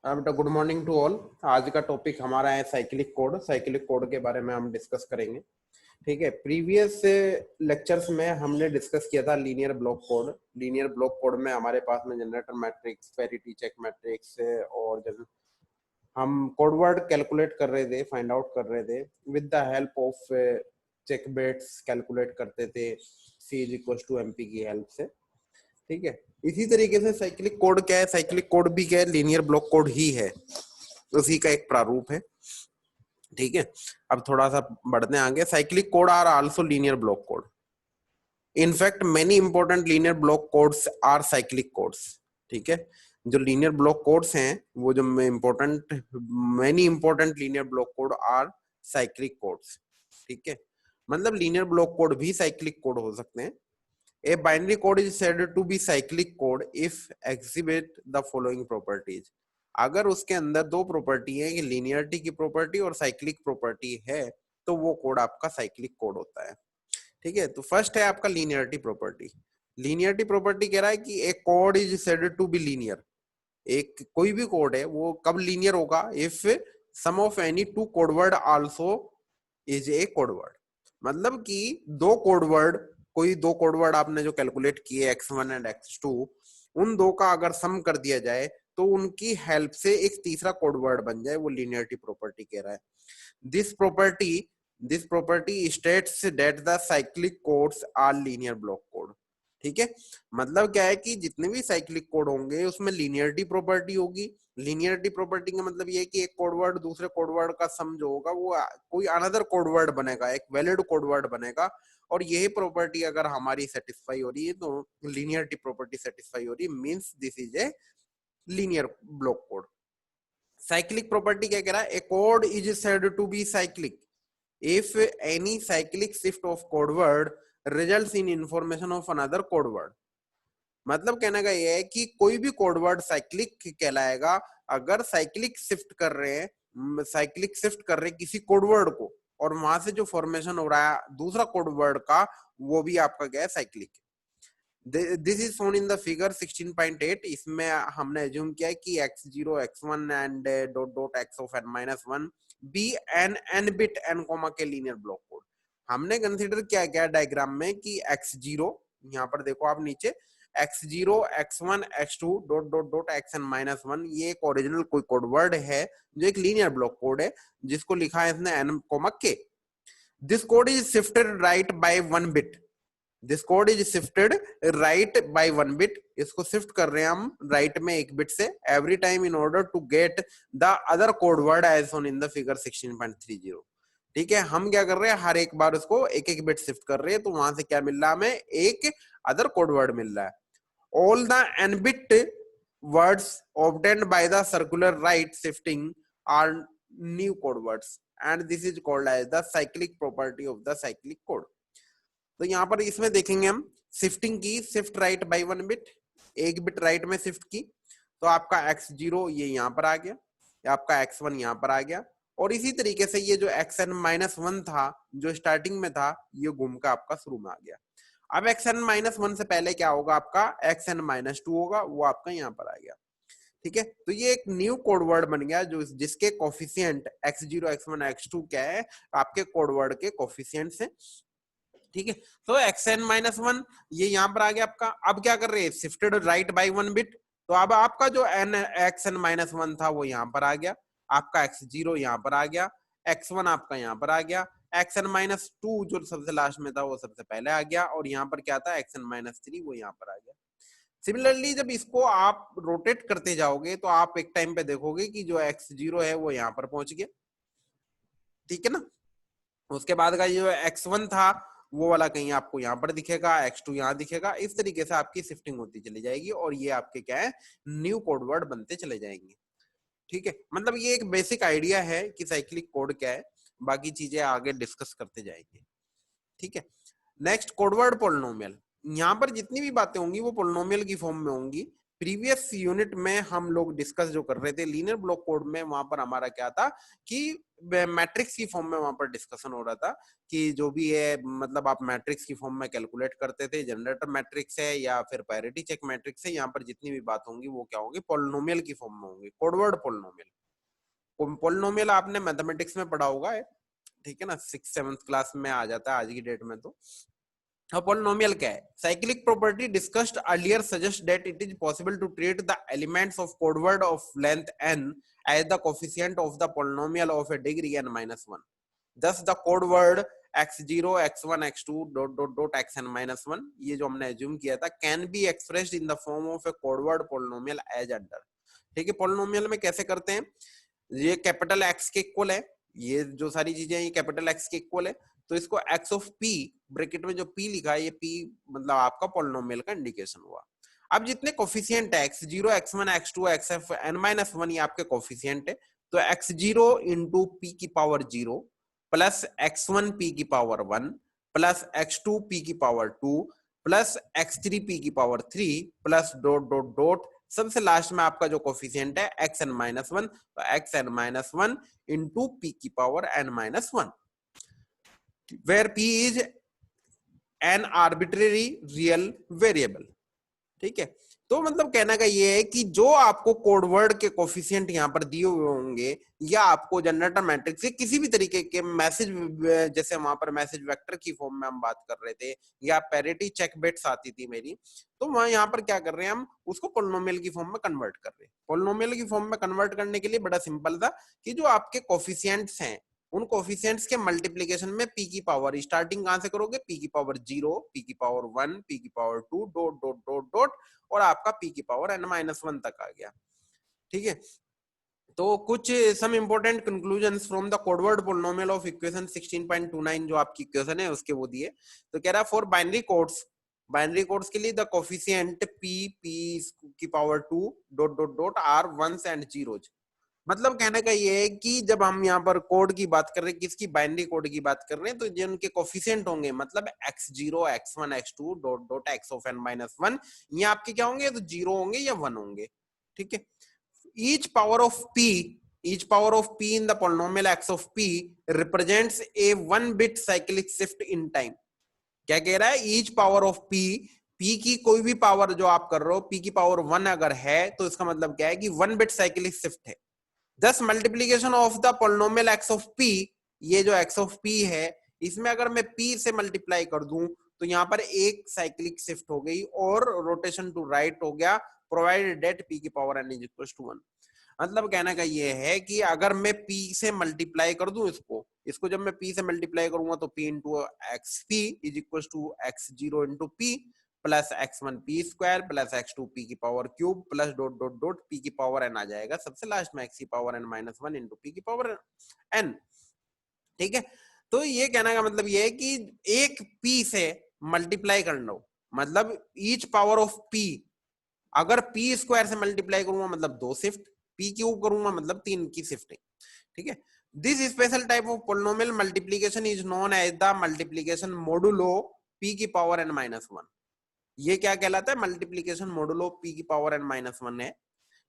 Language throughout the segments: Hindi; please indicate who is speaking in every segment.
Speaker 1: बेटा गुड मॉर्निंग टू ऑल। आज का टॉपिक हमारा है साइक्लिक कोड। साइक्लिक कोड के बारे में हम डिस्कस करेंगे। ठीक है, प्रीवियस लेक्चर्स में हमने डिस्कस किया था linear block code. Linear block code में हमारे पास में generator matrix, parity check matrix और हम कोड वर्ड कैलकुलेट कर रहे थे, फाइंड आउट कर रहे थे with the help of check bits calculate करते थे C is equal to MP की हेल्प से। ठीक है, इसी तरीके से साइक्लिक कोड क्या है? साइक्लिक कोड भी क्या है? लीनियर ब्लॉक कोड ही है, उसी का एक प्रारूप है। ठीक है, अब थोड़ा सा बढ़ते हैं आगे। Cyclic code are also linear block code. In fact many important linear block codes are cyclic codes. ठीक है, जो लीनियर ब्लॉक कोड्स हैं वो जो important, many important linear block code are cyclic codes. ठीक है, मतलब लीनियर ब्लॉक कोड भी साइक्लिक कोड हो सकते हैं। A binary code is said to be cyclic code if exhibit the following properties। अगर उसके अंदर दो प्रॉपर्टी है, कि लीनियरिटी की प्रॉपर्टी और साइक्लिक प्रॉपर्टी है, तो वो कोड आपका साइक्लिक कोड होता है। ठीक है, तो फर्स्ट है आपका लीनियरिटी प्रॉपर्टी। लीनियरिटी प्रॉपर्टी कह रहा है कि एक code is said to be linear. एक कोई भी कोड है वो कब लीनियर होगा? If sum of any two code word also is a code word. मतलब कि दो कोड वर्ड, कोई दो कोड वर्ड आपने जो कैलकुलेट किए x1 एंड x2, उन दो का अगर सम कर दिया जाए तो उनकी हेल्प से एक तीसरा कोड वर्ड बन जाए, वो लीनियरिटी प्रॉपर्टी कह रहा है। This property states that the cyclic codes are linear block code. ठीक है, मतलब क्या है कि जितने भी साइक्लिक कोड होंगे उसमें लीनियरिटी प्रॉपर्टी होगी। लीनियरिटी प्रॉपर्टी का मतलब ये है कि एक कोड वर्ड दूसरे कोड वर्ड का सम जो होगा वो कोई अनदर कोड वर्ड बनेगा, एक वैलिड कोड वर्ड बनेगा। और यही प्रॉपर्टी अगर हमारी सेटिस्फाई हो रही है तो लीनियरिटी प्रॉपर्टी सेटिस्फाई हो रही है, means this is a linear block code. Cyclic property क्या कह रहा है? A code is said to be cyclic if any cyclic shift of code word results in information of another code word. मतलब कहने का यह है कि कोई भी कोड वर्ड साइक्लिक कहलाएगा अगर साइक्लिक शिफ्ट कर रहे हैं, साइक्लिक शिफ्ट कर रहे हैं किसी कोड वर्ड को, और वहां से जो फॉर्मेशन हो रहा है दूसरा कोड वर्ड का, वो भी आपका क्या है? Cyclic. This is shown in the figure 16.8। इसमें हमने एज्यूम किया है कि x0 x1 and dot dot x of n-1 be an bit n comma के लीनियर ब्लॉक कोड। हमने कंसीडर किया गया डायग्राम में कि x0, यहाँ पर देखो आप नीचे, x0 x1 x2 dot dot dot xn-1 ये एक ओरिजिनल कोई कोड वर्ड है जो एक लीनियर ब्लॉक कोड है, जिसको लिखा है इसने n comma k। This code is shifted right by 1 bit. This code is shifted right by 1 bit. इसको शिफ्ट कर रहे हैं हम राइट में एक बिट से every time in order to get the other code word as shown in the figure 16.30। ठीक है, हम क्या कर रहे हैं? हर एक बार उसको एक एक बिट शिफ्ट कर रहे हैं, तो वहां से क्या मिल रहा है हमें? एक अदर कोड वर्ड मिल रहा है। All the n bit words obtained by the circular right shifting are new code words and this is called as the cyclic property of the cyclic code। तो यहाँ पर इसमें देखेंगे हम शिफ्टिंग की, शिफ्ट राइट बाय 1 बिट, एक बिट राइट में शिफ्ट की, तो आपका x0 ये यहाँ पर आ गया, आपका x1 यहाँ पर आ गया, और इसी तरीके से ये जो xn-1 था जो स्टार्टिंग में था, ये घूम का आपका शुरू में आ गया। अब xn-1 से पहले क्या होगा? आपका xn-2 होगा, वो आपका यहाँ पर आ गया। ठीक है, तो ये एक न्यू कोड वर्ड बन गया जो जिसके कोफिशिएंट x0 x1 x2 क्या है? आपके कोड वर्ड के कोफिशिएंट्स हैं। ठीक है, तो xn-1 ये यहाँ पर आ गया आपका। अब क्या कर रहे हैं? शिफ्टेड राइट बाय 1 बिट, तो अब आपका जो xn-1 था वो यहाँ पर आ गया, आपका x0 यहाँ पर आ गया, x1 आपका यहाँ पर आ गया, xn-2 जो सबसे लास्ट में था वो सबसे पहले आ गया, और यहाँ पर क्या था? xn-3 वो यहाँ पर आ गया। सिमिलरली जब इसको आप रोटेट करते जाओगे तो आप एक टाइम पे देखोगे कि जो x0 है वो यहाँ पर पहुंच गया। ठीक है ना, उसके बाद का जो x1 था वो वाला कहीं आपको यहाँ पर दिखेगा, x2 यहाँ दिखेगा। इस तरीके से आपकी शिफ्टिंग होती चली जाएगी और ये आपके क्या है? न्यू कोड वर्ड बनते चले जाएंगे। ठीक है, मतलब ये एक बेसिक आइडिया है कि साइक्लिक कोड क्या है, बाकी चीजें आगे डिस्कस करते जाएंगे। ठीक है, नेक्स्ट कोड वर्ड पोलिनोमियल। यहाँ पर जितनी भी बातें होंगी वो पोलिनोमियल की फॉर्म में होंगी। प्रीवियस यूनिट में हम लोग डिस्कस जो कर रहे थे लीनियर ब्लॉक कोड में, वहां पर हमारा क्या था कि मैट्रिक्स की फॉर्म में वहां पर डिस्कशन हो रहा था कि जो भी है मतलब आप मैट्रिक्स की फॉर्म में कैलकुलेट करते थे, जनरेटर मैट्रिक्स है या फिर पैरिटी चेक मैट्रिक्स है, यहाँ पर जितनी भी बात होंगी वो क्या होंगी, पॉलिनोमियल की फॉर्म में होंगी, कोडवर्ड पॉलिनोमियल। पॉलिनोमियल आपने मैथमेटिक्स में पढ़ा होगा, ठीक है ना, 6th-7th क्लास में आ जाता है आज की डेट में। तो पॉलिनोमियल क्या है? Cyclic property discussed earlier suggest that it is possible to treat the elements of code word of length n as the coefficient of the polynomial of a degree n-1. Thus the code word x0 x1 x2 dot dot dot xn minus 1, ये जो हमने एज्यूम किया था, can be expressed in the form of a code word polynomial as under. ठीक है, पॉलिनोमियल में कैसे करते हैं, ये कैपिटल एक्स के इक्वल है, ये जो सारी चीजें ये कैपिटल एक्स के इक्वल है, तो इसको x ऑफ p ब्रैकेट में जो p लिखा है, ये p मतलब आपका पॉलिनोमियल का इंडिकेशन हुआ। अब जितने कोफिशिएंट है x0 x1 x2 xn-1, ये आपके कोफिशिएंट है, तो x0 इंटू p की पावर 0 प्लस x1 p की पावर 1 प्लस x2 p की पावर 2 प्लस x3 p की power 3 plus dot dot dot, सबसे लास्ट में आपका जो कोफिशिएंट है xn-1, तो xn-1 इंटू p की power n-1, where p is an arbitrary real variable। ठीक है, तो मतलब कहना का ये है कि जो आपको कोड वर्ड के कोफिशिएंट यहाँ पर दिए हुए होंगे, या आपको जनरेटर मैट्रिक्स के किसी भी तरीके के मैसेज, जैसे वहां पर मैसेज वेक्टर की फॉर्म में हम बात कर रहे थे, या पैरिटी चेक बिट्स आती थी मेरी, तो वहां यहाँ पर क्या कर रहे हैं, हम उसको पॉलिनोमियल की फॉर्म में कन्वर्ट कर रहे हैं। पॉलिनोमियल की फॉर्म में कन्वर्ट करने के लिए बड़ा सिंपल था कि जो आपके कोफिशिएंट्स हैं, उन कोफिशिएंट्स के मल्टीप्लिकेशन में p की पावर स्टार्टिंग कहां से करोगे, p की पावर 0, p की पावर 1, p की power 2 dot dot dot dot, और आपका p की पावर n-1 तक आ गया। ठीक है, तो कुछ some important conclusions from the codeword polynomial of equation 16.29 जो आपकी इक्वेशन है उसके वो दिए। तो कह रहा है फॉर बाइनरी कोड्स के लिए द कोफिशिएंट p की power 2 dot dot dot are ones and zeros. मतलब कहने का ये है कि जब हम यहाँ पर कोड की बात कर रहे हैं, किसकी, बाइनरी कोड की बात कर रहे हैं, तो जो उनके कोफिशिएंट होंगे मतलब x0 x1 x2 dot dot x of n-1, ये आपके क्या होंगे, तो 0 होंगे या 1 होंगे। ठीक है, each power of p in the polynomial x of p represents a 1 bit cyclic shift in time। क्या कह रहा है, each power of p की कोई भी पावर जो आप कर रहे हो, p की पावर 1 अगर है, तो इसका मतलब क्या है कि 1 बिट साइक्लिक शिफ्ट है। दस multiplication of the polynomial x of p, ये जो x ऑफ p है, इसमें अगर मैं p से मल्टीप्लाई कर दूं तो यहाँ पर एक साइक्लिक शिफ्ट हो गई और रोटेशन टू राइट हो गया, प्रोवाइडेड दैट p की power n is equal to 1। मतलब कहने का ये है कि अगर मैं p से मल्टीप्लाई कर दूं इसको जब मैं p से मल्टीप्लाई करूंगा तो p into x p is equal to x0 into p plus x1 p square plus x2 p की power cube plus dot dot dot p की पावर n आ जाएगा, सबसे लास्ट में x की पावर n-1 इंटू p की पावर n। ठीक है, तो ये कहने का मतलब ये है कि एक p से मल्टीप्लाई कर लो, मतलब ईच पावर ऑफ p, अगर p स्क्वायर से मल्टीप्लाई करूंगा मतलब 2 शिफ्ट, p क्यूब करूंगा मतलब 3 की शिफ्टिंग। ठीक है, this special type of polynomial multiplication is known as the multiplication modulo p की पावर n-1। ये क्या कहलाता है, मल्टीप्लिकेशन मोडुलो p की पावर n-1 है।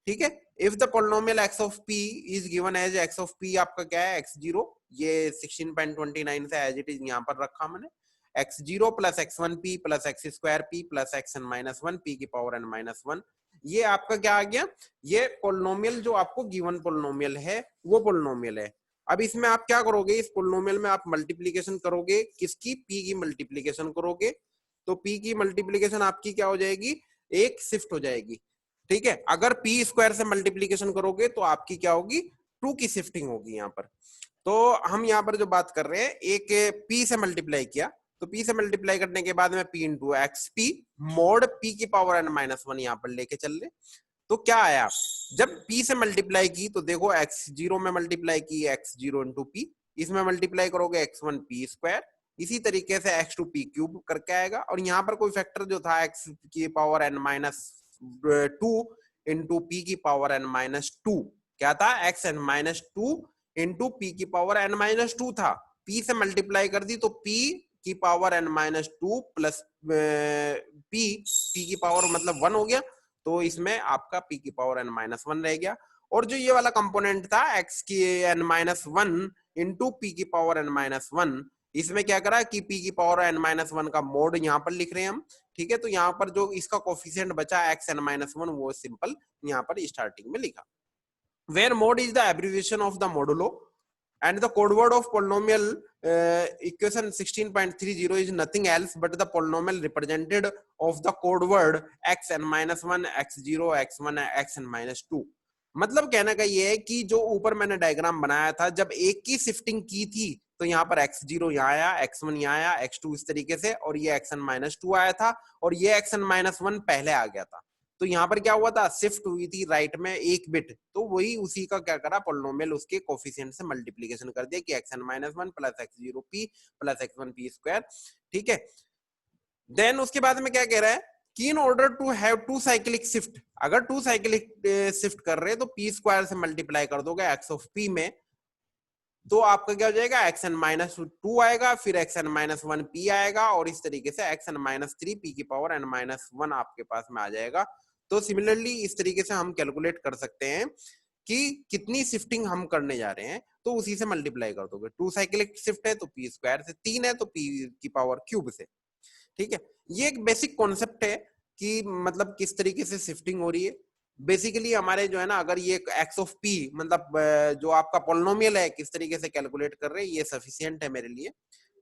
Speaker 1: ठीक है, if the polynomial x of p is given as x of p आपका क्या है, x0, ये 16.29 से एज इट इज यहाँ पर रखा मैंने, x0 plus x1 p plus x square p plus xn-1 p की पावर n-1, ये आपका क्या आ गया, ये पोलिनोमियल जो आपको गिवन पोलिनोमियल है वो पोलिनोमियल है। अब इसमें आप क्या करोगे, इस पोलिनोमियल में आप मल्टीप्लिकेशन करोगे, किसकी, p की मल्टीप्लिकेशन करोगे, तो p की मल्टीप्लिकेशन आपकी क्या हो जाएगी, एक शिफ्ट हो जाएगी। ठीक है, अगर p स्क्वायर से मल्टीप्लिकेशन करोगे तो आपकी क्या होगी, 2 की शिफ्टिंग होगी यहाँ पर। तो हम यहाँ पर जो बात कर रहे हैं, एक p से मल्टीप्लाई किया, तो p से मल्टीप्लाई करने के बाद में p into x P mode p की पावर n-1 यहाँ पर लेके चल रहे, तो क्या आया, जब p से मल्टीप्लाई की तो देखो x0 में मल्टीप्लाई की x0 इंटू p, इसमें मल्टीप्लाई करोगे x1 p स्क्वायर, इसी तरीके से x2 p क्यूब करके आएगा, और यहाँ पर कोई फैक्टर जो था x की पावर n-2 इंटू p की पावर n-2, क्या था, xn-2 इंटू p की पावर n-2 था, p से मल्टीप्लाई कर दी तो p की पावर n-2 प्लस p की पावर मतलब 1 हो गया, तो इसमें आपका p की पावर n माइनस वन रह गया। और जो ये वाला कंपोनेंट था x की n minus one into P की पावर n माइनस वन, इसमें क्या करा कि p की पावर n माइनस वन का मोड यहाँ पर लिख रहे हैं हम, ठीक है। तो यहाँ पर जो इसका कोफिशिएंट बचा x n माइनस वन, वो सिंपल यहाँ पर स्टार्टिंग में लिखा। Where mod is the abbreviation of the modulo and the code word of polynomial equation 16.30 is nothing else but the polynomial represented of the code word xn minus 1 x0 x1 xn minus 2। मतलब कहने का ये है कि जो ऊपर मैंने डायग्राम बनाया था, जब एक की शिफ्टिंग की थी तो यहाँ पर x0 यहाँ आया, x1 यहाँ आया, x2 इस तरीके से, और ये xn minus 2 आया था, और ये xn minus 1 पहले आ गया था। तो यहाँ पर क्या हुआ था, शिफ्ट हुई थी राइट में एक बिट, तो वही उसी का क्या करा, पोलिनोमियल उसके कोफिशिएंट से मल्टीप्लिकेशन कर दिया कि xn minus one plus x0 p plus x1 p square, ठीक है। देन उसके बाद में क्या कह रहा है कि in order to have to cyclic shift, अगर टू साइक्लिक शिफ्ट कर रहे हैं तो p स्क्वायर से मल्टीप्लाई कर दोगे x ऑफ p में, तो आपका क्या हो जाएगा, xn माइनस टू आएगा, फिर xn माइनस वन p आएगा, और इस तरीके से xn माइनस थ्री p की पावर n माइनस वन आपके पास में आ जाएगा। तो सिमिलरली इस तरीके से हम कैलकुलेट कर सकते हैं कि कितनी शिफ्टिंग हम करने जा रहे हैं, तो उसी से मल्टीप्लाई कर दोगे। टू साइक्लिक शिफ्ट है तो p स्क्वायर से, तीन है तो p की पावर क्यूब से, ठीक है। ये एक बेसिक कॉन्सेप्ट है कि मतलब किस तरीके से शिफ्टिंग हो रही है। बेसिकली हमारे जो है ना, अगर ये x ऑफ p मतलब जो आपका पोलिनोमियल है किस तरीके से कैलकुलेट कर रहे हैं, ये सफिशिएंट है मेरे लिए,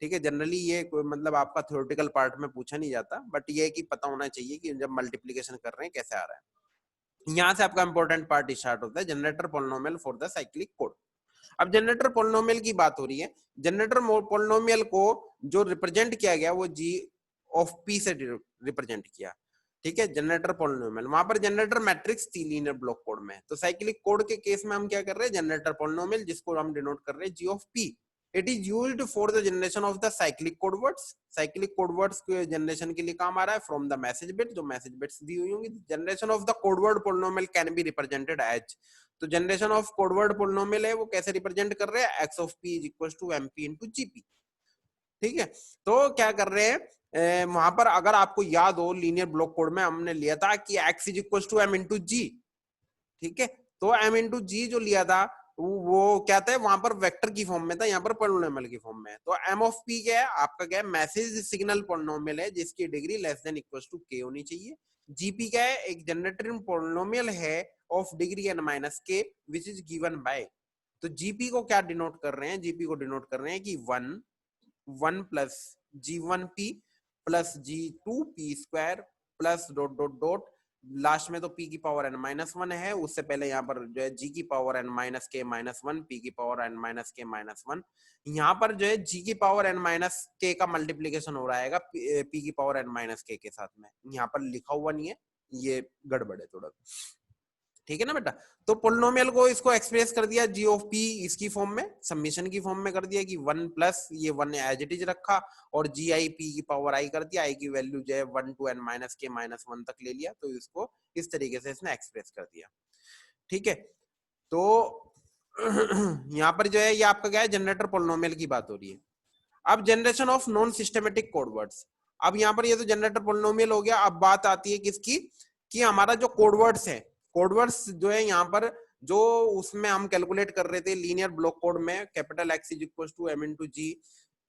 Speaker 1: ठीक है। जनरली ये मतलब आपका थ्योरेटिकल पार्ट में पूछा नहीं जाता, बट ये है कि पता होना चाहिए कि जब मल्टीप्लिकेशन कर रहे हैं कैसे आ रहा है। यहाँ से आपका इंपॉर्टेंट पार्ट स्टार्ट होता है, generator polynomial for the cyclic code. अब जनरेटर पोलिनोमियल की बात हो रही है। जनरेटर पोलिनोमियल को जो रिप्रेजेंट किया गया वो g ऑफ p से रिप्रेजेंट किया, ठीक है। जनरेटर पोलिनोमियल, वहां पर जनरेटर मैट्रिक्स थी लीनियर ब्लॉक कोड में, तो साइक्लिक कोड के केस में हम क्या कर रहे हैं, जनरेटर पोलिनोमियल जिसको हम डिनोट कर रहे हैं g of p, it is used for the generation of the cyclic code words. Cyclic code words के जनरेशन के लिए काम आ रहा है फ्रॉम द मैसेज बिट, जो मैसेज बिट्स दी हुई होंगी। Generation of the code word polynomial can be represented as, तो generation of code word polynomial है वो कैसे रिप्रेजेंट कर रहे हैं, x of p is equal to mp into gp, ठीक है। तो क्या कर रहे हैं, वहां पर अगर आपको याद हो लीनियर ब्लॉक कोड में हमने लिया था कि x is equal to m into G, ठीक है। तो m इंटू जी जो लिया था वो क्या था, वहां पर वेक्टर की फॉर्म में था, यहाँ पर पोलिनोमियल की फॉर्म में है। तो m ऑफ p क्या है आपका, क्या है, मैसेज सिग्नल पोलिनोमियल है जिसकी degree less than equal to k होनी चाहिए। gp क्या है, एक जनरेटर पोलिनोमियल है of degree n minus k which is given by, तो gp को क्या डिनोट कर रहे हैं, gp को डिनोट कर रहे हैं कि one plus g1p plus g2p square plus dot dot dot, last में तो p की पावर n माइनस वन है, उससे पहले यहाँ पर जो है g की पावर n माइनस के माइनस वन, p की पावर n माइनस के माइनस वन। यहाँ पर जो है g की पावर n माइनस के का मल्टीप्लीकेशन हो रहा है p की पावर n माइनस के साथ में, यहाँ पर लिखा हुआ नहीं है, ये गड़बड़ है थोड़ा, ठीक है ना बेटा। तो पोलिनोमियल को इसको एक्सप्रेस कर दिया g ऑफ p इसकी फॉर्म में, समीशन की फॉर्म में कर दिया कि वन प्लस ये वन एज इट इज रखा, और जी आई p की पावर i कर दिया, i की वैल्यू जो है वन टू n माइनस के माइनस वन तक ले लिया, तो इसको इस तरीके से इसने एक्सप्रेस कर दिया, ठीक है। तो यहाँ पर जो है ये आपका क्या है, जनरेटर पोलिनोमियल की बात हो रही है। अब generation of non systematic code words, अब यहाँ पर ये तो जनरेटर पोलिनोमियल हो गया, अब बात आती है किसकी, कि हमारा जो कोड वर्ड्स है, कोड वर्ड्स जो है यहाँ पर जो उसमें हम कैलकुलेट कर रहे थे लीनियर ब्लॉक कोड में, capital x is equal to m into G,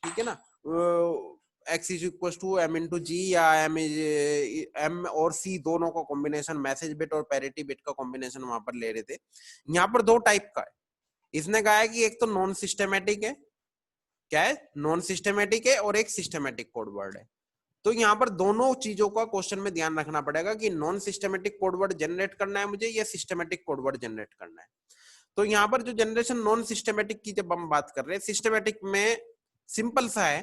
Speaker 1: ठीक है ना, x is equal to m into G, या m और c दोनों का कॉम्बिनेशन, मैसेज बिट और पैरिटी बिट का कॉम्बिनेशन वहां पर ले रहे थे। यहाँ पर दो टाइप का है, इसने कहा है कि एक तो नॉन सिस्टमेटिक है, क्या है, नॉन सिस्टमेटिक है, और एक सिस्टमेटिक कोड वर्ड है। तो यहाँ पर दोनों चीजों का क्वेश्चन में ध्यान रखना पड़ेगा कि non systematic code word generate करना है मुझे या सिस्टमेटिक कोड वर्ड जनरेट करना है। तो यहाँ पर जो जनरेशन नॉन सिस्टमेटिक की जब हम बात कर रहे हैं, सिस्टमेटिक में सिंपल सा है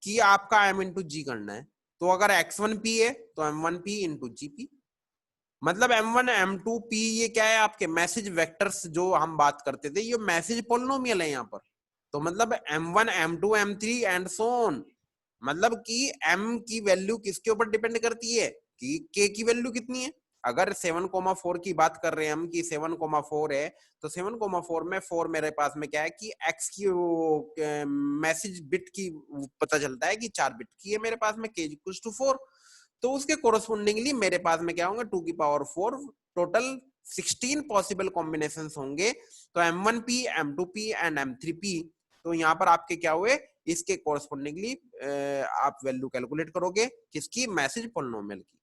Speaker 1: कि आपका m इंटू जी करना है, तो अगर x1p है तो m1p इंटू जीपी, मतलब m1 m2p ये क्या है, आपके मैसेज वेक्टर्स जो हम बात करते थे, ये मैसेज पोलिनोमियल है यहाँ पर, तो मतलब m1 m2 m3 and so on, मतलब कि m की वैल्यू किसके ऊपर डिपेंड करती है कि k की वैल्यू कितनी है। अगर 7,4 की बात कर रहे हैं हम कि 7,4 है, तो 7,4 में 4 मेरे पास में क्या है कि x की मैसेज बिट की पता चलता है कि 4 बिट की है मेरे पास में, k इक्वल्स टू 4, तो उसके कोरस्पोंडिंगली मेरे पास में क्या होंगे 2 की पावर 4 टोटल 16 पॉसिबल कॉम्बिनेशंस होंगे। तो M1P, M2P एंड M3P। तो यहाँ पर आपके क्या हुए, इसके कोरस्पोंडिंगली आप वैल्यू कैलकुलेट करोगे किसकी, मैसेज पॉलिनोमियल की,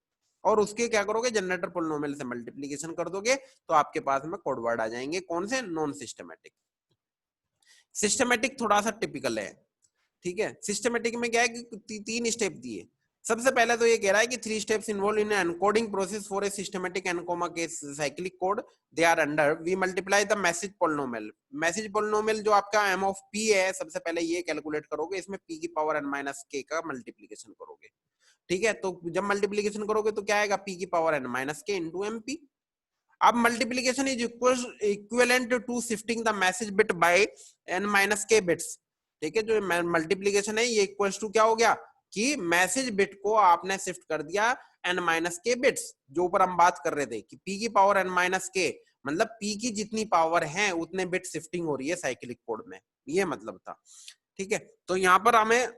Speaker 1: और उसके क्या करोगे, जनरेटर पॉलिनोमियल से मल्टीप्लीकेशन कर दोगे, तो आपके पास में कोड वर्ड आ जाएंगे। कौन से, नॉन सिस्टमैटिक। सिस्टमैटिक थोड़ा सा टिपिकल है, ठीक है। सिस्टमैटिक में क्या है कि 3 स्टेप दिए। सबसे पहले तो ये कह रहा है कि 3 steps involve in encoding process for a systematic n, के cyclic code. They are under, we multiply the message polynomial. Message polynomial जो आपका m ऑफ p है, सबसे पहले ये कैलकुलेट करोगे, इसमें p की पावर n माइनस k का मल्टीप्लीकेशन करोगे, ठीक है। तो जब मल्टीप्लीकेशन करोगे तो क्या आएगा, p की power n minus k into mp। अब multiplication is equivalent to shifting the message bit by n minus k bits, ठीक है। जो मल्टीप्लीकेशन है ये इक्वल्स टू क्या हो गया कि मैसेज बिट को आपने शिफ्ट कर दिया n माइनस के बिट्स, जो ऊपर हम बात कर रहे थे कि p की पावर n माइनस के, मतलब p की जितनी पावर है उतने बिट शिफ्टिंग हो रही है साइक्लिक कोड में, ये मतलब था, ठीक है। तो यहाँ पर हमें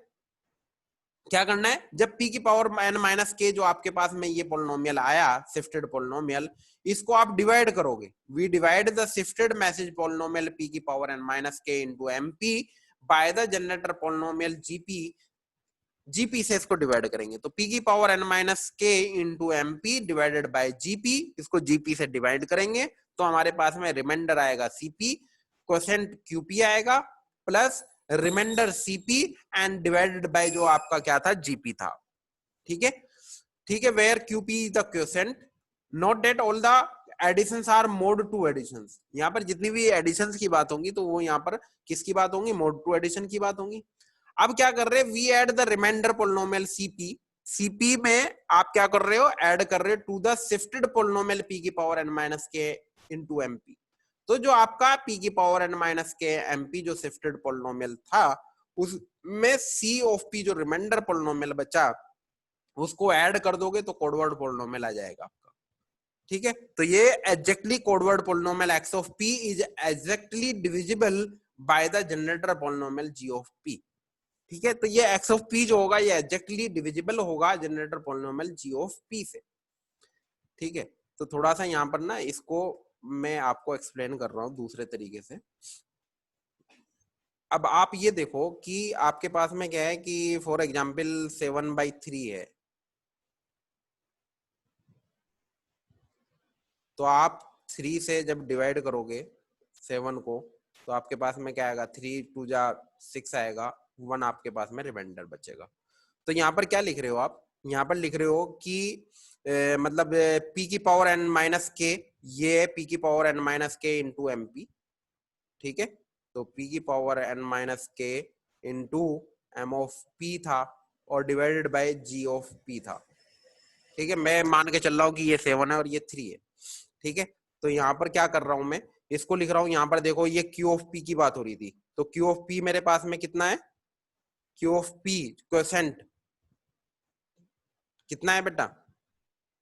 Speaker 1: क्या करना है, जब p की पावर n माइनस के जो आपके पास में ये पोलिनोमियल आया, शिफ्टेड पोलिनोमियल, इसको आप डिवाइड करोगे। We divide the shifted message polynomial p की पावर n माइनस के into mp by the generator polynomial gp। GP से इसको डिवाइड करेंगे, तो p की पावर n माइनस के into MP divided by GP, इसको जीपी से डिवाइड करेंगे तो हमारे पास में रिमाइंडर आएगा सीपी, क्वोशेंट क्यूपी आएगा, plus remainder CP and divided by जो आपका क्या था, जीपी था, ठीक है, ठीक है। Where qp is the quotient, note that all the additions are mod two additions. यहाँ पर जितनी भी एडिशंस की बात होंगी तो वो यहाँ पर किसकी बात होंगी, मोड टू एडिशन की बात होंगी। अब क्या कर रहे हैं, we add the reminder polynomial cp, cp में आप क्या कर रहे हो, ऐड कर रहे हो to the shifted polynomial p की पावर n माइनस के इंटू एमपी। तो जो आपका p की power n minus k mp जो शिफ्टेड पोलिनोमियल था, उसमें c ऑफ p जो रिमाइंडर पोलिनोमियल बचा, उसको ऐड कर दोगे तो कोडवर्ड पोलिनोमियल आ जाएगा आपका, ठीक है। तो ये exactly codeword polynomial x of p is exactly divisible by the generator polynomial g of p, ठीक है। तो ये x ऑफ p जो होगा ये एग्जैक्टली डिविजिबल होगा generator polynomial g of p से, ठीक है। तो थोड़ा सा यहाँ पर ना इसको मैं आपको एक्सप्लेन कर रहा हूँ दूसरे तरीके से। अब आप ये देखो कि आपके पास में क्या है कि फॉर एग्जाम्पल 7/3 है, तो आप 3 से जब डिवाइड करोगे 7 को, तो आपके पास में क्या आएगा, 3 2 जा 6 आएगा, 1 आपके पास में रिमाइंडर बचेगा। तो यहाँ पर क्या लिख रहे हो आप, यहाँ पर लिख रहे हो कि मतलब p की पावर n माइनस के, ये है p की पावर n माइनस के इंटू एम पी, ठीक है। तो p की पावर n माइनस के इंटू m ऑफ p था और divided by g of p था, ठीक है। मैं मान के चल रहा हूँ कि ये 7 है और ये 3 है, ठीक है। तो यहाँ पर क्या कर रहा हूं मैं, इसको लिख रहा हूं, यहाँ पर देखो ये Q ऑफ P की बात हो रही थी, तो Q ऑफ P मेरे पास में कितना है, Q ऑफ P क्वोशेंट कितना है बेटा,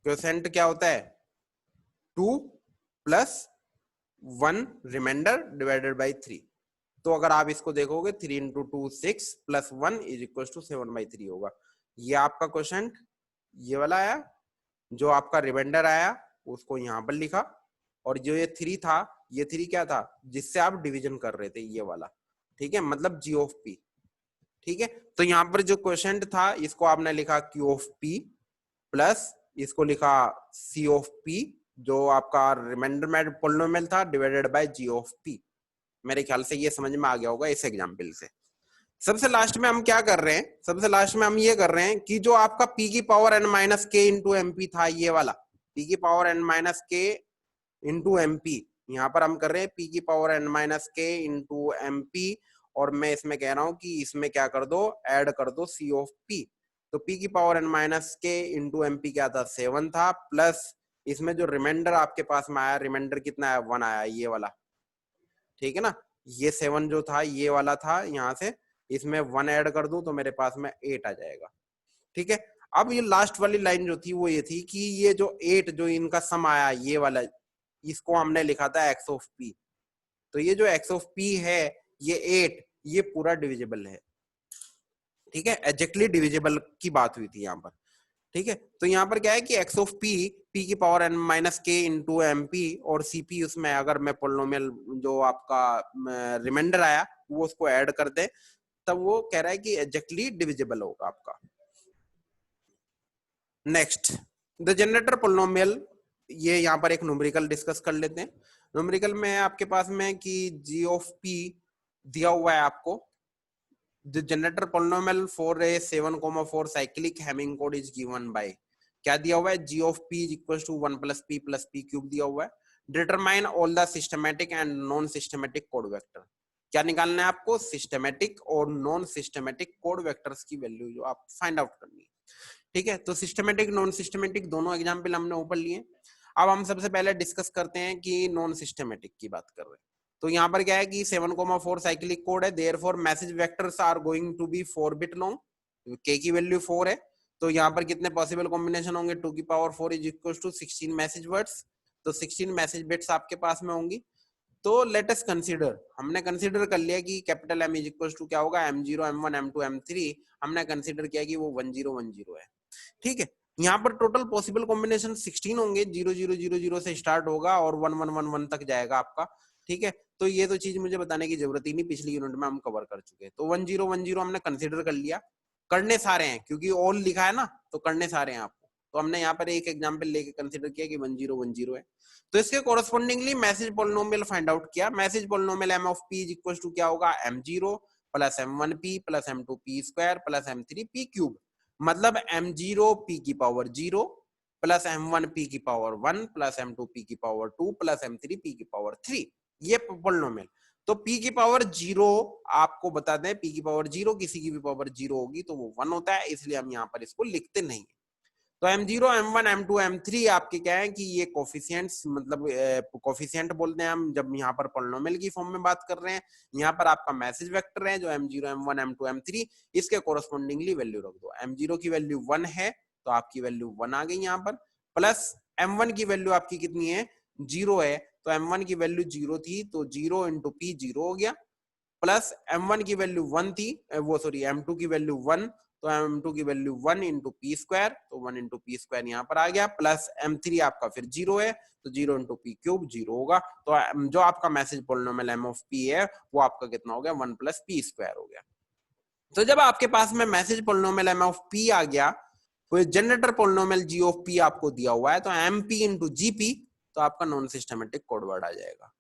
Speaker 1: क्वोशेंट क्या होता है 2 प्लस 1 रिमाइंडर डिवाइडेड बाई 3। तो अगर आप इसको देखोगे 3 into 2 6 plus 1 is equal to 7/3 होगा। ये आपका क्वोशेंट ये वाला आया, जो आपका रिमाइंडर आया उसको यहाँ पर लिखा, और जो ये 3 था, ये 3 क्या था जिससे आप डिवीजन कर रहे थे, ये वाला, ठीक है, मतलब g ऑफ p, ठीक है। तो यहाँ पर जो क्वोशेंट था इसको आपने लिखा q ऑफ p प्लस इसको लिखा c ऑफ p, जो आपका रिमाइंडर में पोलिनोमियल था, divided by g of p। मेरे ख्याल से ये समझ में आ गया होगा इस एग्जाम्पल से। सबसे लास्ट में हम क्या कर रहे हैं, सबसे लास्ट में हम ये कर रहे हैं कि जो आपका p की पावर n माइनस के इंटू एमपी था, ये वाला p की पावर n माइनस के इंटू एमपी, यहाँ पर हम कर रहे हैं p की पावर n माइनस के इंटू एमपी, और मैं इसमें कह रहा हूँ कि इसमें क्या कर दो, ऐड कर दो c ऑफ p। तो p की पावर n माइनस के इंटू एमपी क्या था, 7 था, प्लस इसमें जो रिमाइंडर आपके पास में आया, रिमाइंडर कितना आया, 1 आया, ये वाला, ठीक है ना। ये 7 जो था ये वाला था, यहाँ से इसमें 1 ऐड कर दूं तो मेरे पास में 8 आ जाएगा, ठीक है। अब ये लास्ट वाली लाइन जो थी वो ये थी कि ये जो 8 जो इनका सम आया ये वाला, इसको हमने लिखा था x ऑफ p। तो ये जो x ऑफ p है, ये 8, ये पूरा डिविजिबल है, ठीक है, एग्जैक्टली डिविजिबल की बात हुई थी यहाँ पर, ठीक है, तो यहाँ पर क्या है कि एक्स ऑफ पी पी की पावर एन माइनस के इंटू एम पी और सीपी, उसमें अगर मैं पोलिनोमियल जो आपका रिमाइंडर आया वो उसको ऐड कर दे, तब वो कह रहा है कि एग्जैक्टली डिविजिबल होगा आपका। नेक्स्ट द जनरेटर पोलिनोमियल, ये यहाँ पर एक न्यूमेरिकल डिस्कस कर लेते हैं। न्यूमेरिकल में आपके पास में कि जी ऑफ पी दिया हुआ है आपको, the generator polynomial for a 7,4 cyclic Hamming code is given by, क्या दिया हुआ है, g of p is equals to 1 plus p cube दिया हुआ है। determine all the systematic and non systematic code vector, क्या निकालना है आपको, सिस्टमेटिक और नॉन सिस्टमेटिक कोड वेक्टर्स की वैल्यू जो आप फाइंड आउट करनी है। ठीक है, तो सिस्टमेटिक नॉन सिस्टमेटिक दोनों एग्जाम्पल हमने ऊपर लिए। अब हम सबसे पहले डिस्कस करते हैं कि नॉन सिस्टमेटिक की बात कर रहे हैं। तो यहाँ पर क्या है कि 7,4 साइक्लिक कोड है, therefore message vectors are going to be 4 bit long, k की वैल्यू 4 है, तो यहाँ पर कितने पॉसिबल कॉम्बिनेशन होंगे, 2 की power 4 is equal to 16 message words, तो 16 मैसेज बिट्स आपके पास में होंगी। तो लेट अस कंसीडर, हमने कंसीडर कर लिया कि capital M is equal to क्या होगा, m0 m1 m2 m3, हमने कंसीडर किया कि वो 1010 है। ठीक है, यहाँ पर टोटल पॉसिबल कॉम्बिनेशन 16 होंगे, 0000 से स्टार्ट होगा और 1111 तक जाएगा आपका। ठीक है, तो ये तो चीज मुझे बताने की जरूरत ही नहीं, पिछली यूनिट में हम कवर कर चुके हैं। तो 1010 हमने कंसीडर कर लिया, करने सारे हैं क्योंकि ऑल लिखा है ना, तो करने सारे हैं आपको। तो हमने यहाँ पर एक एग्जांपल लेके कंसीडर किया कि 1010 है, तो इसके correspondingly message polynomial find out किया। Message polynomial m of p is equal to क्या होगा, m0 plus m1p plus m2p square plus m3p cube, मतलब m0 p की पावर 0 प्लस m1 p की पावर 1 प्लस m2 p की पावर 2 प्लस m3 p की पावर 3, ये पोलिनोमियल। तो p की पावर 0 आपको बता दें, p की पावर 0 किसी की भी पावर 0 होगी तो वो 1 होता है, इसलिए हम यहाँ पर इसको लिखते नहीं। तो m0 m1 m2 m3 आपके क्या है कि ये कोफिशिएंट्स, मतलब कोफिशिएंट बोलते हैं हम जब यहाँ पर पोलिनोमियल की फॉर्म में बात कर रहे हैं। यहाँ पर आपका मैसेज वेक्टर है जो m0 m1 m2 m3, इसके कोरस्पोंडिंगली वैल्यू रख दो। m0 की वैल्यू 1 है तो आपकी वैल्यू 1 आ गई यहाँ पर, प्लस m1 की वैल्यू आपकी कितनी है, 0 है, तो m1 की वैल्यू 0 थी तो 0 इंटू पी 0 हो गया, प्लस m1 की वैल्यू 1 थी, वो सॉरी m2 की वैल्यू 1, तो m2 की वैल्यू 1 इंटू पी स्क्वायर, तो 1 इंटू पी स्क्वायर यहाँ पर आ गया, प्लस m3 आपका फिर 0 है तो 0 इंटू पी क्यूब 0 होगा। तो जो आपका message polynomial m of p है वो आपका कितना हो गया, 1 प्लस पी स्क्वायर हो गया। तो जब आपके पास में message polynomial m of p आ गया, तो generator polynomial g of p आपको दिया हुआ है, तो mp इंटू gp, तो आपका नॉन सिस्टमेटिक कोड वर्ड आ जाएगा।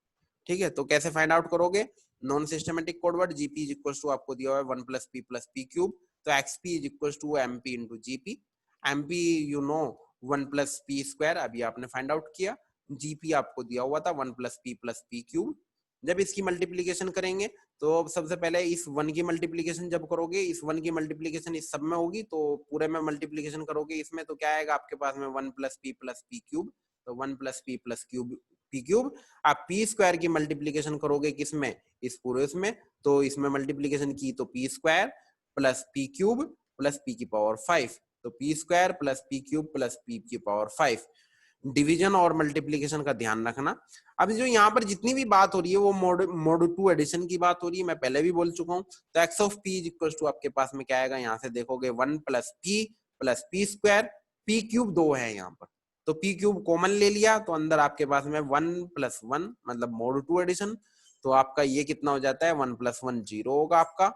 Speaker 1: ठीक है, तो कैसे फाइंड आउट करोगे, non systematic code word gp is equal to आपको दिया हुआ है 1 प्लस पी क्यूब, तो xp is equal to mp into gp, mp you know 1 plus p square, अभी आपने फाइंड आउट किया, जीपी आपको दिया हुआ था 1 प्लस पी क्यूब। जब इसकी मल्टीप्लीकेशन करेंगे तो सबसे पहले इस 1 की मल्टीप्लीकेशन जब करोगे, इस 1 की मल्टीप्लीकेशन इस सब में होगी, तो पूरे में मल्टीप्लीकेशन करोगे इसमें, तो क्या आएगा आपके पास में 1 प्लस पी क्यूब, तो 1 प्लस क्यूब पी क्यूब। आप पी स्क्वायर की मल्टीप्लीकेशन करोगे किसमें, इस पूरे इसमें, तो इसमें मल्टीप्लीकेशन की तो P square plus P cube plus P की पावर 5, तो P square plus P cube plus P की पावर 5। डिवीजन और मल्टीप्लीकेशन का ध्यान रखना। अब जो यहाँ पर जितनी भी बात हो रही है वो मोड 2 एडिशन की बात हो रही है, मैं पहले भी बोल चुका हूँ। तो x of p is equal to आपके पास में क्या आएगा, यहाँ से देखोगे 1 plus p square, p cube 2 है यहाँ पर, तो पी क्यूब कॉमन ले लिया, तो अंदर आपके पास में 1 प्लस 1 मतलब मोड 2 एडिशन, तो आपका ये कितना हो जाता है, 1 प्लस 1 0 होगा आपका,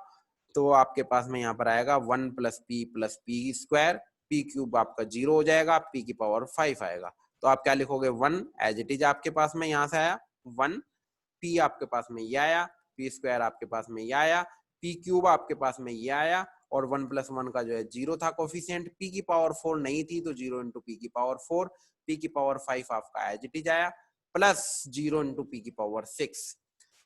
Speaker 1: तो आपके पास में यहाँ पर आएगा 1 plus p square, p cube आपका 0 हो जाएगा, पी की पावर 5 आएगा, तो आप क्या लिखोगे 1 एज इट इज आपके पास में यहाँ से आया 1, पी आपके पास में ये आया, पी स्क्वायर आपके पास में ये आया, पी क्यूब आपके पास में ये आया, और 1 प्लस 1 का जो है 0 था कोफिशिएंट, पी की पावर 4 नहीं थी तो 0 इंटू पी की पावर 4, पी की पावर 5 आपका एज इट इज आया, प्लस 0 इंटू पी की पावर 6।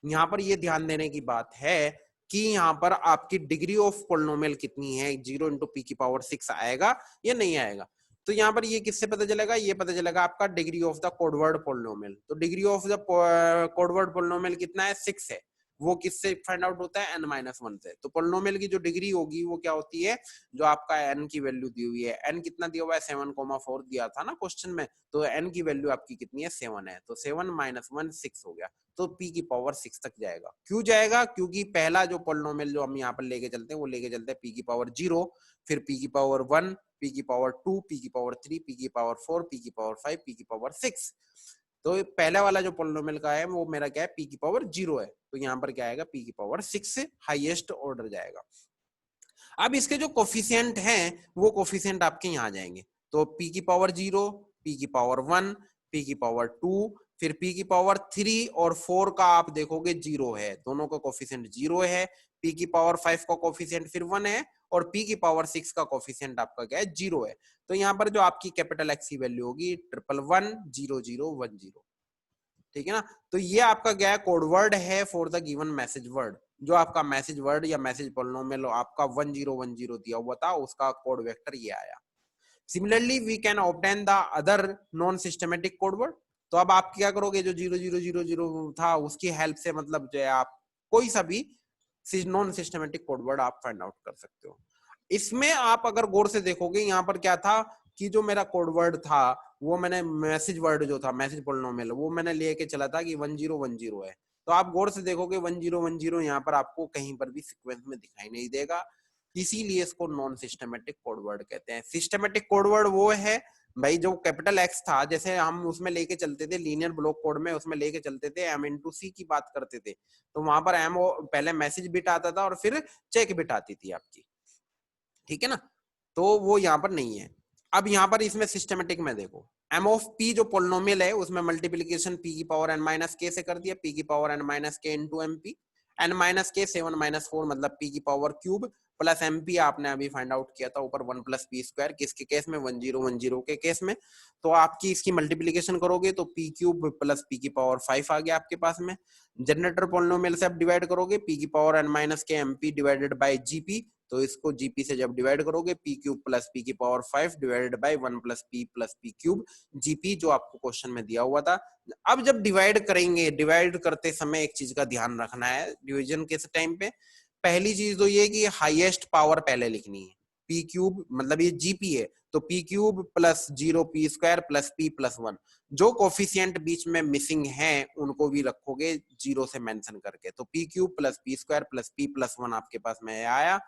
Speaker 1: यहाँ पर ये ध्यान देने की बात है कि यहाँ पर आपकी डिग्री ऑफ पोलिनोमियल कितनी है, 0 इंटू पी की पावर 6 आएगा या नहीं आएगा। तो यहाँ पर ये किससे पता चलेगा, ये पता चलेगा आपका degree of the codeword polynomial. तो degree of the codeword polynomial कितना है, 6 है, वो किससे फाइंड आउट होता है, n-1 से। तो पोलिनोमियल की जो डिग्री होगी वो क्या होती है, जो आपका n की वैल्यू दी हुई है, n कितना दिया हुआ है 7,4 दिया था ना क्वेश्चन में, तो n की वैल्यू आपकी कितनी है 7 है, तो 7 - 1 6 हो गया, तो p की पावर 6 तक जाएगा। क्यों जाएगा, क्योंकि पहला जो पोलिनोमियल जो हम यहाँ पर लेके चलते हैं वो लेके चलते हैं p की पावर 0, फिर p की पावर 1, p की पावर 2, p की पावर 3, p की पावर 4, p की पावर 5, p की पावर 6। तो पहला वाला जो पोलिनोमियल का है वो मेरा क्या है, p की पावर 0 है, तो यहाँ पर क्या आएगा, p की पावर 6 हाईएस्ट ऑर्डर जाएगा। अब इसके जो कोफिशिएंट हैं वो कोफिशिएंट आपके यहाँ आ जाएंगे, तो p की पावर 0, p की पावर 1, p की पावर 2, फिर p की पावर 3 और 4 का आप देखोगे 0 है, दोनों का कोफिशिएंट 0 है। p की पावर 5 का कोफिशिएंट फिर 1 है, और p की पावर 6 का कोफिशिएंट आपका क्या है, 0 है। तो यहाँ पर जो आपकी कैपिटल X की वैल्यू होगी 111010, ठीक है ना। तो ये आपका क्या है, कोड वर्ड है for the given message word. जो आपका मैसेज वर्ड या मैसेज पोलिनोमियल आपका 1010 दिया हुआ था, उसका कोड वेक्टर ये आया। Similarly we can obtain the other non systematic code word. तो अब आप क्या करोगे, जो 0000 था उसकी हेल्प से, मतलब जो है आप कोई सा भी नॉन सिस्टमेटिक कोड वर्ड आप फाइंड आउट कर सकते हो। इसमें आप अगर गौर से देखोगे, यहाँ पर क्या था कि जो मेरा कोड वर्ड था वो मैंने मैसेज वर्ड जो था, मैसेज पोलिनोमियल, वो मैंने लेके चला था कि 1010 है। तो आप गौर से देखोगे 1010 यहाँ पर आपको कहीं पर भी सीक्वेंस में दिखाई नहीं देगा, इसीलिए इसको नॉन सिस्टमेटिक कोड वर्ड कहते हैं। सिस्टमेटिक कोड वर्ड वो है भाई जो कैपिटल एक्स था, जैसे हम उसमें लेके चलते थे लीनियर ब्लॉक कोड में, उसमें लेके चलते थे m/c की बात करते थे, तो वहां पर m पहले मैसेज बिट आता था और फिर चेक बिट आती थी आपकी, ठीक है ना। तो वो यहाँ पर नहीं है। अब यहाँ पर इसमें सिस्टमेटिक में देखो, m ऑफ p जो पोलिनोमियल है उसमें मल्टीप्लीकेशन p की पावर n-k से कर दिया, p की power n-k into mp, n-k 7-4 मतलब p की पावर क्यूब प्लस mp आपने अभी फाइंड आउट किया था ऊपर 1 + p², किसके केस में 1010 के केस में। तो आपकी इसकी मल्टीप्लीकेशन करोगे तो p क्यूब प्लस p की पावर 5 आ गया आपके पास में। जनरेटर पोलिनोमियल से आप डिवाइड करोगे, p की power n-k mp divided by gp, तो इसको gp से जब डिवाइड करोगे p क्यूब प्लस p की power 5 divided by 1 + p cube gp, जो आपको क्वेश्चन में दिया हुआ था। अब जब डिवाइड करेंगे, डिवाइड करते समय एक चीज का ध्यान रखना है डिवीजन के टाइम पे, पहली चीज तो ये कि हाईएस्ट पावर पहले लिखनी है, p क्यूब मतलब ये gp है, तो p cube plus 0p² plus p plus 1, जो कोफिशिएंट बीच में मिसिंग है उनको भी रखोगे 0 से मेंशन करके, तो p cube plus p² plus p plus 1 आपके पास में आया।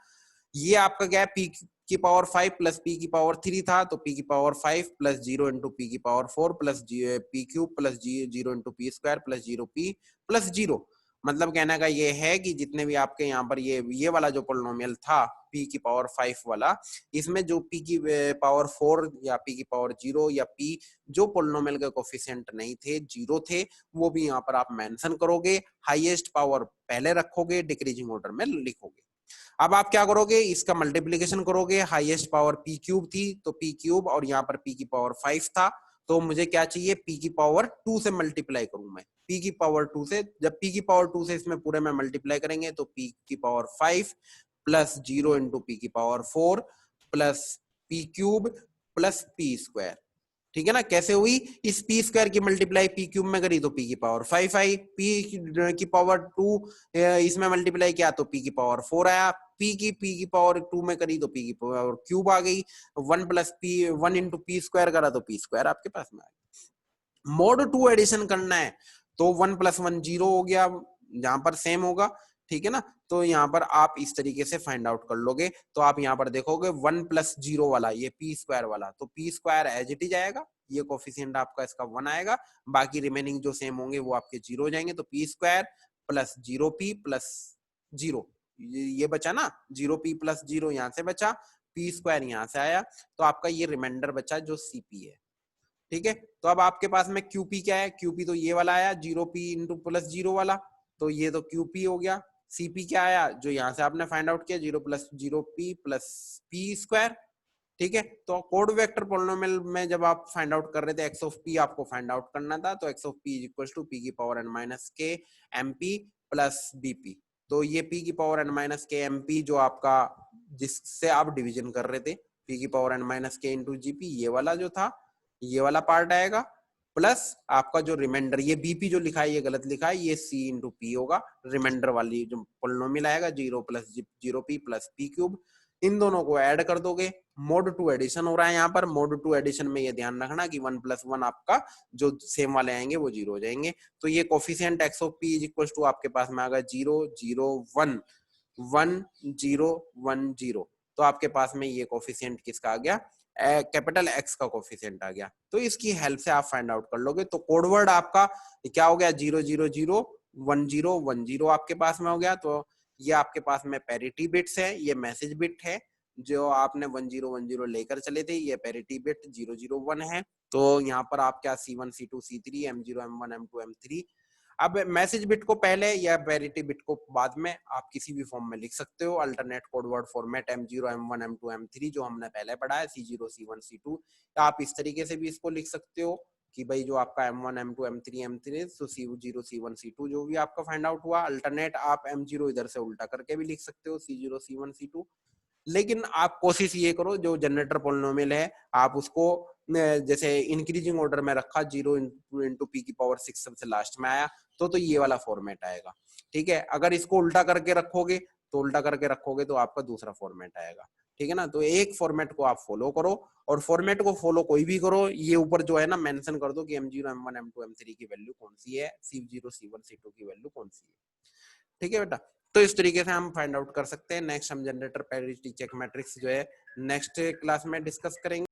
Speaker 1: ये आपका क्या है, p की पावर 5 प्लस p की पावर 3 था, तो p की पावर 5 प्लस 0 इंटू p की power 4 plus p cube plus 0 into p² plus 0p plus 0। मतलब कहने का ये है कि जितने भी आपके यहाँ पर ये वाला जो पोलिनोमियल था p की पावर 5 वाला, इसमें जो p की पावर 4 या p की पावर 0 या p जो पोलिनोमियल के कोफिशिएंट नहीं थे, 0 थे, वो भी यहाँ पर आप मेंशन करोगे, हाईएस्ट पावर पहले रखोगे, डिक्रीजिंग ऑर्डर में लिखोगे। अब आप क्या करोगे, इसका मल्टीप्लीकेशन करोगे, हाईएस्ट पावर p क्यूब थी तो p क्यूब, और यहाँ पर p की पावर 5 था, तो मुझे क्या चाहिए, p की पावर 2 से मल्टीप्लाई करूं मैं, p की पावर 2 से, जब p की पावर 2 से इसमें पूरे में मल्टीप्लाई करेंगे तो p की पावर 5 प्लस 0 इंटू p की power 4 plus p cube plus p², ठीक है ना। कैसे हुई, इस p² की मल्टीप्लाई p क्यूब में करी तो p की पावर 5 आई, p की पावर 2 इसमें मल्टीप्लाई किया तो p की पावर 4 आया, p की पावर 2 में करी तो p की पावर क्यूब आ गई, 1 इंटू p² करा तो p² आपके पास में आ गया। मोड 2 एडिशन करना है तो 1 + 1 0 हो गया, जहां पर सेम होगा, ठीक है ना। तो यहाँ पर आप इस तरीके से फाइंड आउट कर लोगे, तो आप यहाँ पर देखोगे 1 + 0 वाला, ये p² वाला, तो p² एज इट इज आएगा, ये कोफिशिएंट आपका इसका 1 आएगा, बाकी रिमेनिंग जो सेम होंगे वो आपके 0 हो जाएंगे, तो p² प्लस 0p प्लस 0, ये बचा ना, 0p प्लस 0 यहाँ से बचा, p² यहाँ से आया, तो आपका ये रिमाइंडर बचा जो cp है, ठीक है। तो अब आपके पास में QP क्या है, QP तो ये वाला आया 0p इंटू प्लस 0 वाला, तो ये तो QP हो गया। CP क्या आया, जो यहाँ से आपने फाइंड आउट किया 0 + 0p प्लस p², ठीक है। तो कोड वेक्टर पोलिनोमियल में जब आप फाइंड आउट कर रहे थे x ऑफ p आपको फाइंड आउट करना था, तो x of p equal to p की power n-k mp plus bp, तो ये p की पावर n-k mp जो आपका जिससे आप डिवीजन कर रहे थे, p की पावर n-k इंटू gp, ये वाला जो था, ये वाला पार्ट आएगा, प्लस आपका जो रिमाइंडर, ये बीपी जो लिखा है ये गलत लिखा है, ये सी इंटू पी होगा, रिमाइंडर वाली जो पोलिनोमियल आएगा 0 plus 0p plus P cube, इन दोनों को ऐड कर दोगे। मोड टू एडिशन हो रहा है यहाँ पर, मोड टू एडिशन में ये ध्यान रखना कि 1 + 1 आपका जो सेम वाले आएंगे वो 0 हो जाएंगे। तो ये coefficient x of p is equal to आपके पास में आएगा 0 0 1 1 0 1 0। तो आपके पास में ये कोफिशिएंट किसका आ गया, कैपिटल एक्स का कोफिशिएंट आ गया। तो इसकी हेल्प से आप फाइंड आउट कर लोगे। तो कोडवर्ड आपका क्या हो गया, 0 0 0 1 0 1 0 आपके पास में हो गया। तो ये आपके पास में पैरिटी बिट्स है, ये मैसेज बिट है जो आपने 1 0 1 0 लेकर चले थे, ये पैरिटी बिट 0 0 1 है। तो यहाँ पर आप क्या C1 C2 C3 M0 M1 M2 M3, अब मैसेज बिट को पहले या पैरिटी बिट को बाद में आप किसी भी फॉर्म में लिख सकते हो। Alternate code word format M0 M1 M2 M3 जो हमने पहले पढ़ा है, C0 C1 C2, आप इस तरीके से भी इसको लिख सकते हो कि भाई जो आपका M1 M2 M3 M3 तो C0 C1 C2 जो भी आपका फाइंड आउट हुआ। अल्टरनेट आप M0 इधर से उल्टा करके भी लिख सकते हो, C0 C1 C2। लेकिन आप कोशिश ये करो जो जनरेटर पोलिनोमियल है आप उसको जैसे इंक्रीजिंग ऑर्डर में रखा, 0 इंटू पी की पावर 6 सबसे लास्ट में आया, तो ये वाला फॉर्मेट आएगा। ठीक है, अगर इसको उल्टा करके रखोगे तो आपका दूसरा फॉर्मेट आएगा। ठीक है ना, तो एक फॉर्मेट को आप फॉलो करो, और फॉर्मेट को फॉलो कोई भी करो, ये ऊपर जो है ना मेंशन कर दो कि M0 M1 M2 M3 की वैल्यू कौन सी है, C0 C1 C2 की वैल्यू कौन सी है। ठीक है बेटा, तो इस तरीके से हम फाइंड आउट कर सकते हैं। नेक्स्ट हम जनरेटर पैरिटी चेक मैट्रिक्स जो है नेक्स्ट क्लास में डिस्कस करेंगे।